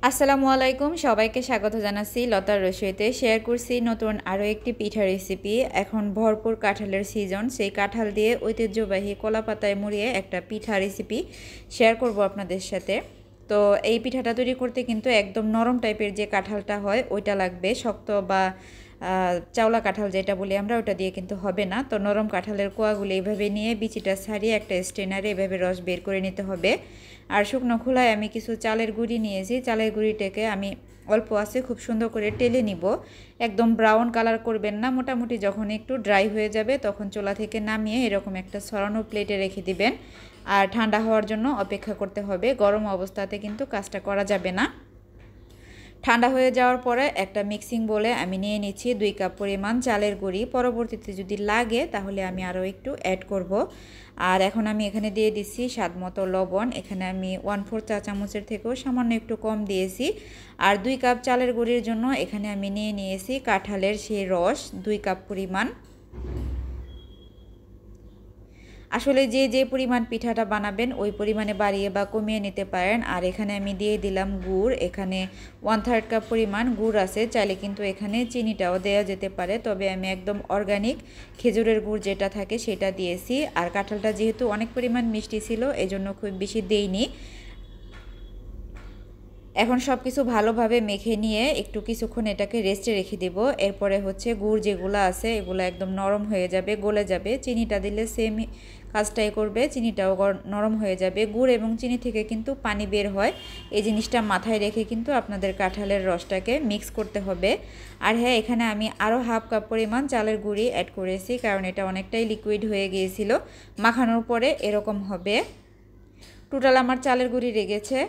আসসালামু আলাইকুম, সবাইকে স্বাগত জানাচ্ছি লতার রসইতে। শেয়ার করছি নতুন আরও একটি পিঠা রেসিপি। এখন ভরপুর কাঁঠালের সিজন, সেই কাঁঠাল দিয়ে ঐতিহ্যবাহী কলা পাতায় মুড়িয়ে একটা পিঠা রেসিপি শেয়ার করব আপনাদের সাথে। তো এই পিঠাটা তৈরি করতে কিন্তু একদম নরম টাইপের যে কাঁঠালটা হয় ওইটা লাগবে, শক্ত বা চাওলা কাঁঠাল যেটা বলি আমরা ওটা দিয়ে কিন্তু হবে না। তো নরম কাঁঠালের কোয়াগুলো এইভাবে নিয়ে বিচিটা ছাড়িয়ে একটা স্ট্রেনারে এভাবে রস বের করে নিতে হবে। আর শুকনো খোলায় আমি কিছু চালের গুঁড়ি নিয়েছি, চালের গুঁড়িটাকে আমি অল্প আছে খুব সুন্দর করে টেলে নিব। একদম ব্রাউন কালার করবেন না, মোটামুটি যখন একটু ড্রাই হয়ে যাবে তখন চুলা থেকে নামিয়ে এরকম একটা ছড়ানো প্লেটে রেখে দিবেন। আর ঠান্ডা হওয়ার জন্য অপেক্ষা করতে হবে, গরম অবস্থাতে কিন্তু কাজটা করা যাবে না। ঠান্ডা হয়ে যাওয়ার পরে একটা মিক্সিং বলে আমি নিয়ে নিচ্ছি 2 কাপ পরিমাণ চালের গুঁড়ি। পরবর্তীতে যদি লাগে তাহলে আমি আরও একটু অ্যাড করব। আর এখন আমি এখানে দিয়ে দিচ্ছি স্বাদ মতো লবণ। এখানে আমি 1/4 চা চামচের থেকেও সামান্য একটু কম দিয়েছি। আর 2 কাপ চালের গুঁড়ির জন্য এখানে আমি নিয়ে নিয়েছি কাঁঠালের সেই রস 2 কাপ পরিমাণ। আসলে যে যে পরিমাণ পিঠাটা বানাবেন ওই পরিমাণে বাড়িয়ে বা কমিয়ে নিতে পারেন। আর এখানে আমি দিয়ে দিলাম গুড়, এখানে 1/3 কাপ পরিমাণ গুড় আছে, চাইলে কিন্তু এখানে চিনিটাও দেওয়া যেতে পারে, তবে আমি একদম অর্গানিক খেজুরের গুড় যেটা থাকে সেটা দিয়েছি। আর কাঁঠালটা যেহেতু অনেক পরিমাণ মিষ্টি ছিল এজন্য খুব বেশি দেইনি। এখন সব কিছু ভালোভাবে মেখে নিয়ে একটু কিছুক্ষণ এটাকে রেস্টে রেখে দেব। এরপরে হচ্ছে গুড় যেগুলো আছে এগুলো একদম নরম হয়ে যাবে, গলে যাবে। চিনিটা দিলে সেম কাজটাই করবে, চিনিটাও নরম হয়ে যাবে। গুড় এবং চিনি থেকে কিন্তু পানি বের হয়, এই জিনিসটা মাথায় রেখে কিন্তু আপনাদের কাঁঠালের রসটাকে মিক্স করতে হবে। আর হ্যাঁ, এখানে আমি আরও 1/2 কাপ পরিমাণ চালের গুঁড়ি অ্যাড করেছি, কারণ এটা অনেকটাই লিকুইড হয়ে গিয়েছিল। মাখানোর পরে এরকম হবে। টোটাল আমার চালের গুঁড়ি লেগেছে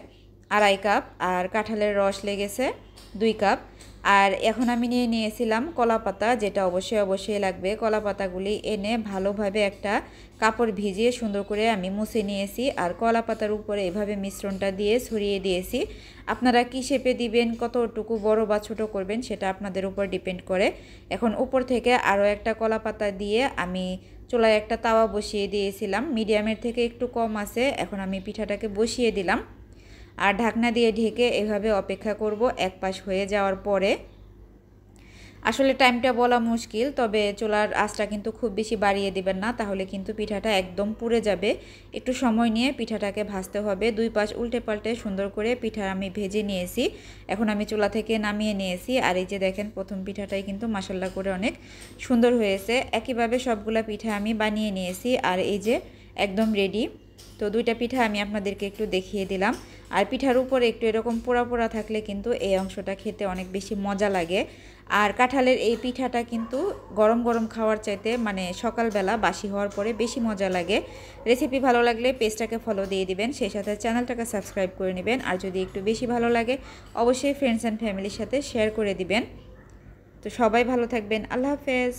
2.5 কাপ, আর কাঁঠালের রস লেগেছে 2 কাপ। আর এখন আমি নিয়ে নিয়েছিলাম কলা পাতা, যেটা অবশ্যই লাগবে। কলা পাতাগুলি এনে ভালোভাবে একটা কাপড় ভিজিয়ে সুন্দর করে আমি মুছে নিয়েছি। আর কলা পাতার উপরে এভাবে মিশ্রণটা দিয়ে ছড়িয়ে দিয়েছি। আপনারা কি শেপে দিবেন, কতটুকু বড় বা ছোট করবেন সেটা আপনাদের উপর ডিপেন্ড করে। এখন উপর থেকে আরও একটা কলা পাতা দিয়ে আমি চুলায় একটা তাওয়া বসিয়ে দিয়েছিলাম, মিডিয়ামের থেকে একটু কম আছে। এখন আমি পিঠাটাকে বসিয়ে দিলাম আর ঢাকনা দিয়ে ঢেকে এভাবে অপেক্ষা করব এক পাশ হয়ে যাওয়ার পরে। আসলে টাইমটা বলা মুশকিল, তবে চুলার আঁচটা কিন্তু খুব বেশি বাড়িয়ে দিবেন না, তাহলে কিন্তু পিঠাটা একদম পুড়ে যাবে। একটু সময় নিয়ে পিঠাটাকে ভাজতে হবে। 2 পাশ উল্টে পাল্টে সুন্দর করে পিঠা আমি ভেজে নিয়েছি। এখন আমি চুলা থেকে নামিয়ে নিয়েছি। আর এই যে দেখেন, প্রথম পিঠাটাই কিন্তু মাশাআল্লাহ করে অনেক সুন্দর হয়েছে। একইভাবে সবগুলা পিঠা আমি বানিয়ে নিয়েছি। আর এই যে একদম রেডি। তো 2টা পিঠা আমি আপনাদেরকে একটু দেখিয়ে দিলাম। আর পিঠার উপরে একটু এরকম পোড়া পোড়া থাকলে কিন্তু এই অংশটা খেতে অনেক বেশি মজা লাগে। আর কাঁঠালের এই পিঠাটা কিন্তু গরম গরম খাওয়ার চাইতে মানে সকালবেলা বাসি হওয়ার পরে বেশি মজা লাগে। রেসিপি ভালো লাগলে পেজটাকে ফলো দিয়ে দিবেন, সেই সাথে চ্যানেলটাকে সাবস্ক্রাইব করে নেবেন। আর যদি একটু বেশি ভালো লাগে অবশ্যই ফ্রেন্ডস অ্যান্ড ফ্যামিলির সাথে শেয়ার করে দিবেন। তো সবাই ভালো থাকবেন, আল্লাহ হাফেজ।